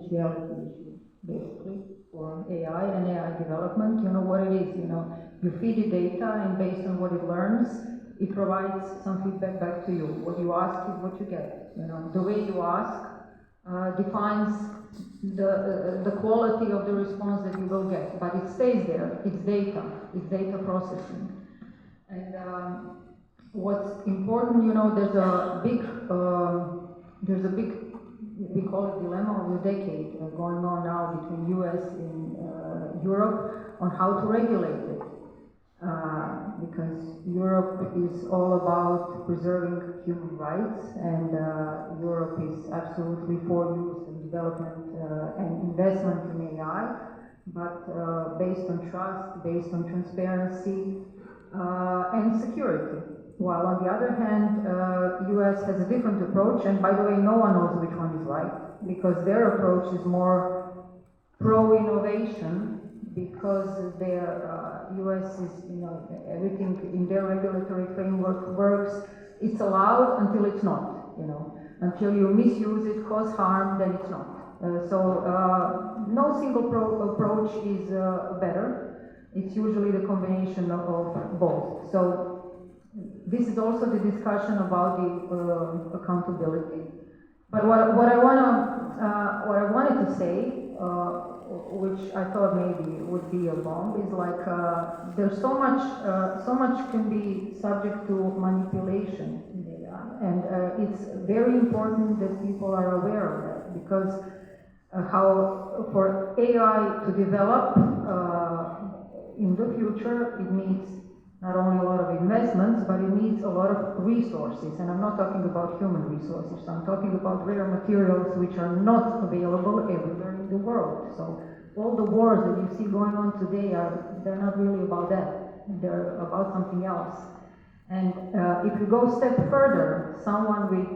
confidentiality issue, basically, for AI and AI development. You know what it is, you feed it data, and based on what it learns, it provides some feedback back to you. What you ask is what you get. The way you ask defines the quality of the response that you will get, but it stays there. It's data processing. And what's important, there's a big, we call it dilemma of the decade going on now between US and Europe on how to regulate it. Because Europe is all about preserving human rights, and Europe is absolutely for use and development and investment in AI, but based on trust, based on transparency and security. While on the other hand, US has a different approach, and by the way, no one knows which one is right, because their approach is more pro-innovation, because their US is, everything in their regulatory framework works. It's allowed until it's not, until you misuse it, cause harm, then it's not. So no single approach is better. It's usually the combination of both. So this is also the discussion about the accountability. But what I wanted to say, which I thought maybe would be a bomb, is like there's so much can be subject to manipulation in AI, and it's very important that people are aware of that, because how for AI to develop in the future, it needs not only a lot of investments, but it needs a lot of resources. And I'm not talking about human resources, I'm talking about rare materials which are not available everywhere in the world. So all the wars that you see going on today, they're not really about that. They're about something else. And if you go a step further, someone with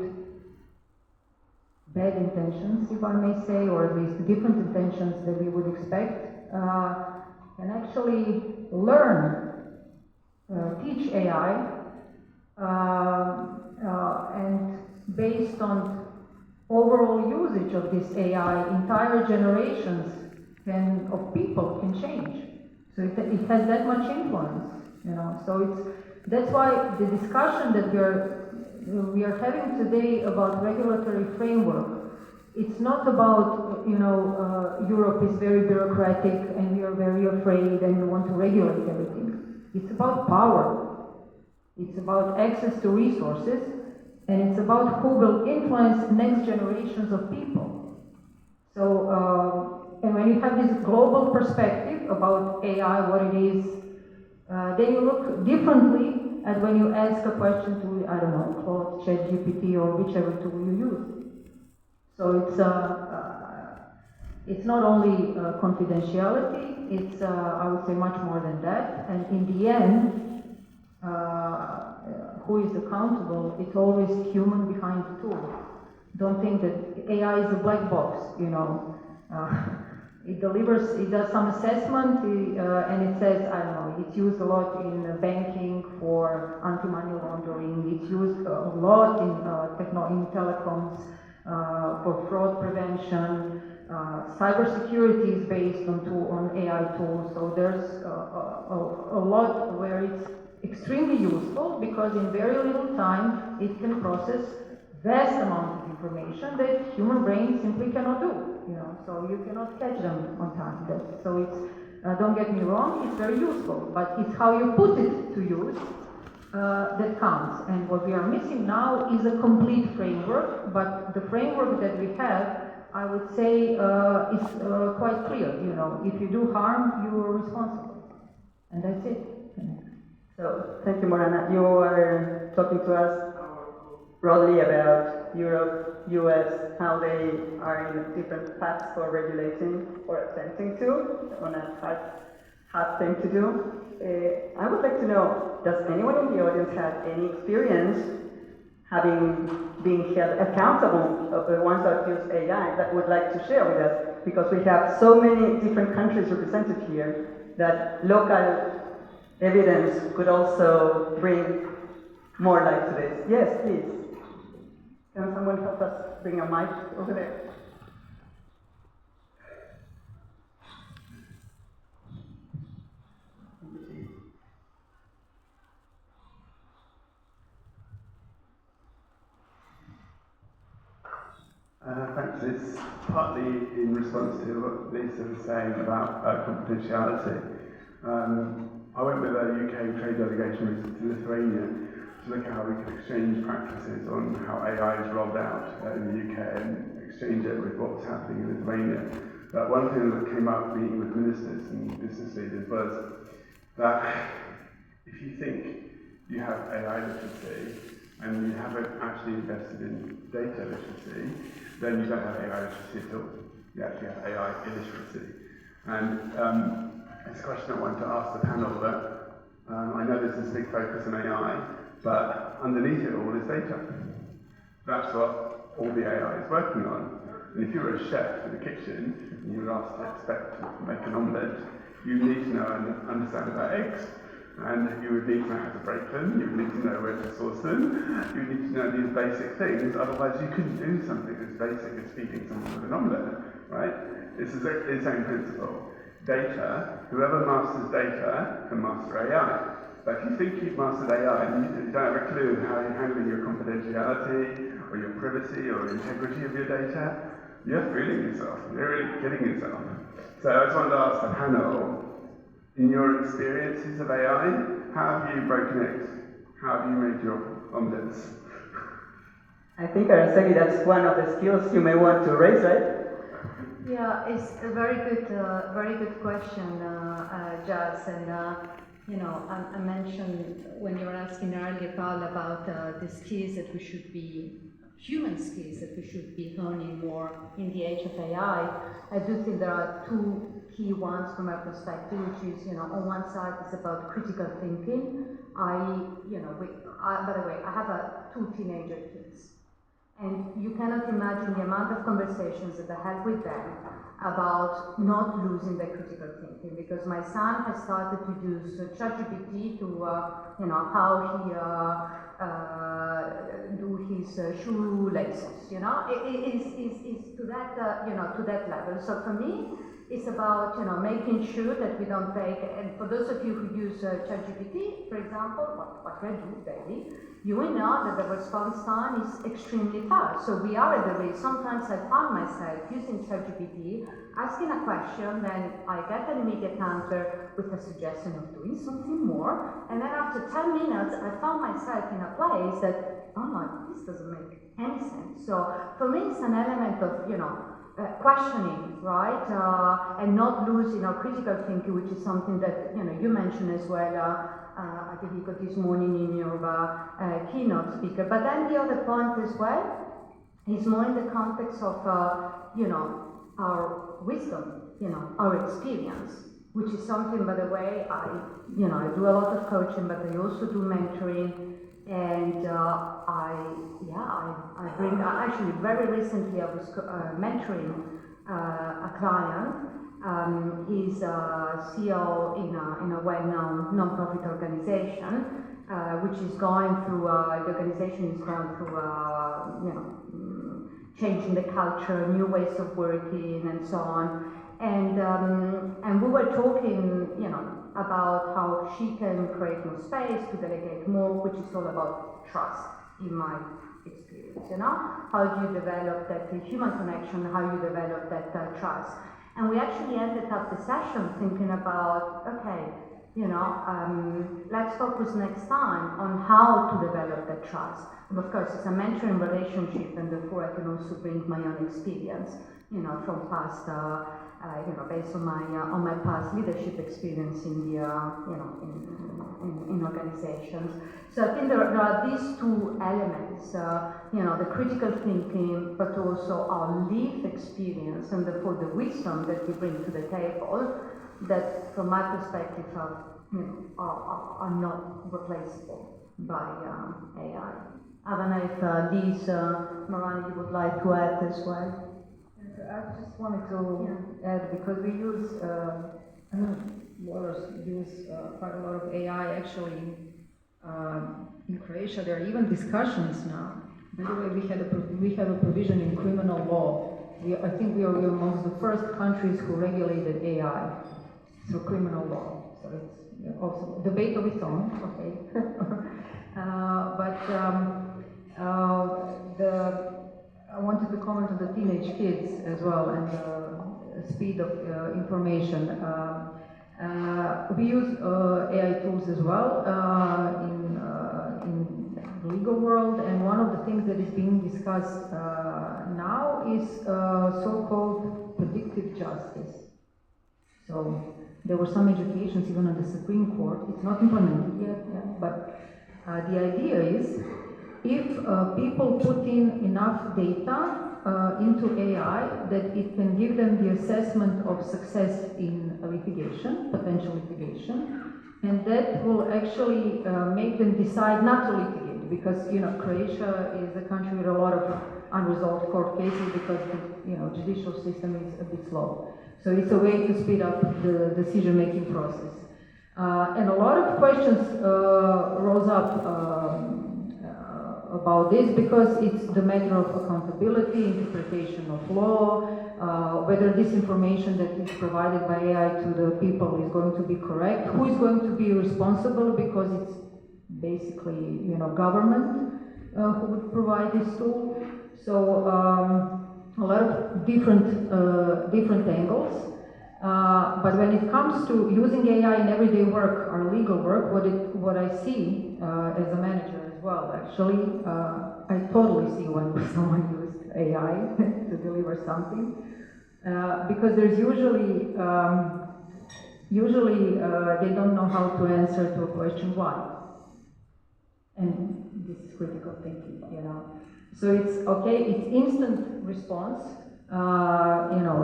bad intentions, if I may say, or at least different intentions than we would expect, can actually learn, teach AI, and based on overall usage of this AI, entire generations of people can change. So it has that much influence, So that's why the discussion that we are having today about regulatory framework, it's not about, Europe is very bureaucratic and we are very afraid and we want to regulate everything. It's about power. It's about access to resources, and it's about who will influence next generations of people. So, and when you have this global perspective about AI, what it is, then you look differently at when you ask a question to, I don't know, Claude, ChatGPT, or whichever tool you use. So it's not only confidentiality, it's, I would say, much more than that. And in the end, who is accountable? It's always human behind the tool. Don't think that AI is a black box, It does some assessment, and it says, I don't know, it's used a lot in banking for anti-money laundering, it's used a lot in telecoms for fraud prevention. Cybersecurity is based on AI tools, so there's a lot where it's extremely useful, because in very little time it can process vast amount of information that human brains simply cannot do. So you cannot catch them on time. So it's, don't get me wrong, it's very useful, but it's how you put it to use that counts. And what we are missing now is a complete framework, but the framework that we have, I would say, is quite clear. If you do harm, you are responsible, and that's it. So, thank you, Morana. You are talking to us broadly about Europe, US, how they are in different paths for regulating or attempting to, on a hard thing to do. I would like to know, does anyone in the audience have any experience being held accountable of the ones that use AI that would like to share with us? Because we have so many different countries represented here that local evidence could also bring more light to this. Yes, please. Can someone help us bring a mic over there? Thanks. It's partly in response to what Lisa was saying about confidentiality. I went with a UK trade delegation recently to Lithuania to look at how we could exchange practices on how AI is rolled out in the UK and exchange it with what was happening in Lithuania. But one thing that came up meeting with ministers and business leaders was that if you think you have AI literacy and you haven't actually invested in data literacy, then you don't have AI literacy at all. You actually have AI illiteracy. And it's a question I wanted to ask the panel that I know there's this big focus on AI, but underneath it all is data. That's what all the AI is working on. And if you're a chef in the kitchen and you're asked to expect to make an omelette, you need to know and understand about eggs. And you would need to know how to break them, you would need to know where to source them, you would need to know these basic things, otherwise you couldn't do something as basic as feeding someone with an omelette, right? It's exactly the same principle. Data, whoever masters data can master AI. But if you think you've mastered AI and you don't have a clue how you're handling your confidentiality or your privacy or integrity of your data, you're fooling yourself, you're really kidding yourself. So I just wanted to ask the panel, in your experiences of AI, how have you broken eggs? How have you made your omelettes? I think, Araceli, that's one of the skills you may want to raise, right? Yeah, it's a very good question, Jazz. And you know, I mentioned when you were asking earlier, Paul, about the skills that we should be, human skills that we should be honing more in the age of AI. I do think there are two key ones from my perspective, which is, you know, on one side it's about critical thinking. By the way, I have two teenager kids. And you cannot imagine the amount of conversations that I had with them about not losing their critical thinking, because my son has started to use ChatGPT to, you know, how he do his shoelaces, you know, it's to that, you know, to that level. So for me, it's about, you know, making sure that we don't take, and for those of you who use ChatGPT, for example, what I do daily, you will know that the response time is extremely fast. So we are at the risk. Sometimes I found myself using ChatGPT, asking a question, then I get an immediate answer with a suggestion of doing something more, and then after 10 minutes, I found myself in a place that, oh no, this doesn't make any sense. So for me, it's an element of, you know, questioning, right, and not losing our critical thinking, which is something that, you know, you mentioned as well. I think you got this morning in your keynote speaker. But then the other point as well is more in the context of, you know, our wisdom, you know, our experience, which is something, by the way, I do a lot of coaching, but I also do mentoring. And I bring, actually very recently I was mentoring a client. He's a CEO in a well-known non-profit organization, which is going through, the organization is going through, you know, changing the culture, new ways of working and so on. And we were talking, you know, about how she can create more space to delegate more, which is all about trust, in my experience, you know? How do you develop that human connection, how you develop that trust? And we actually ended up the session thinking about, okay, you know, let's focus next time on how to develop that trust. And of course, it's a mentoring relationship, and therefore I can also bring my own experience, you know, from past, you know, based on my past leadership experience in the, you know, in organizations. So I think there are these two elements, you know, the critical thinking, but also our lived experience, and therefore the wisdom that we bring to the table, that from my perspective are not replaceable by AI. I don't know if Liz, Marani, you would like to add as well. I just wanted to add, because we use, lawyers use quite a lot of AI actually in Croatia. There are even discussions now. By the way, we have a provision in criminal law. I think we are amongst the first countries who regulated AI through criminal law. So it's also a debate of its own, okay. I wanted to comment on the teenage kids as well and the speed of information. We use AI tools as well in the legal world, and one of the things that is being discussed now is so-called predictive justice. So there were some educations even on the Supreme Court. It's not implemented yet, but the idea is if people put in enough data into AI, that it can give them the assessment of success in litigation, potential litigation, and that will actually make them decide not to litigate, because Croatia is a country with a lot of unresolved court cases because the judicial system is a bit slow. So it's a way to speed up the decision-making process. And a lot of questions rose up about this, because it's the matter of accountability, interpretation of law, whether this information that is provided by AI to the people is going to be correct, who is going to be responsible, because it's basically government who would provide this tool. So a lot of different angles. But when it comes to using AI in everyday work or legal work, what I see as a manager as well, actually, I totally see when someone used AI to deliver something, because there's usually they don't know how to answer to a question why, and this is critical thinking, So it's okay, it's instant response.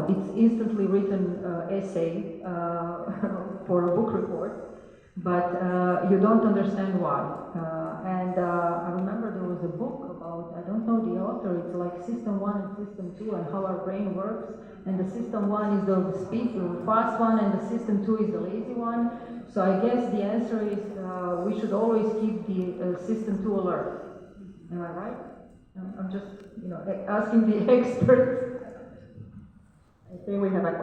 It's instantly written essay for a book report, but you don't understand why. I remember there was a book about, I don't know the author, it's like System 1 and System 2 and how our brain works, and the System 1 is the speed, the fast one, and the System 2 is the lazy one. So I guess the answer is we should always keep the System 2 alert. Am I right? I'm just, asking the experts. I think we have a